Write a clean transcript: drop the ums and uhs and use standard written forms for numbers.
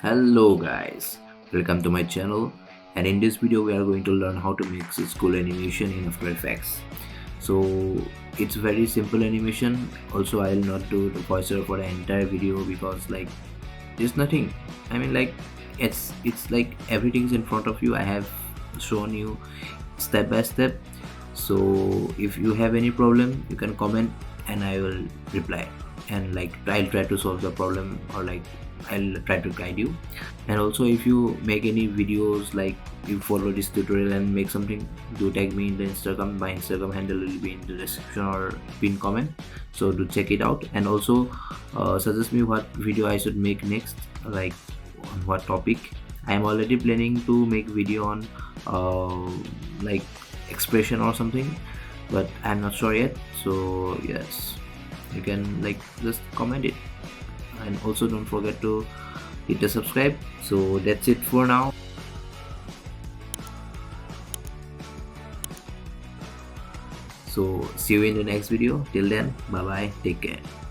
Hello guys, welcome to my channel, and in this video we are going to learn how to make this cool animation in After Effects. So it's very simple animation. Also, I'll not do the voiceover for the entire video because there's nothing. I mean like it's like everything's in front of you. I have shown you step by step. So if you have any problem, you can comment and I will reply, and I'll try to solve the problem, or I'll try to guide you. And also, if you make any videos, like you follow this tutorial and make something, do tag me in the Instagram. My Instagram handle will be in the description or pin comment, so do check it out. And also suggest me what video I should make next, like on what topic. I'm already planning to make video on like expression or something, but I'm not sure yet. So yes, you can just comment it, and also don't forget to hit the subscribe. So that's it for now. So see you in the next video. Till then, bye bye, take care.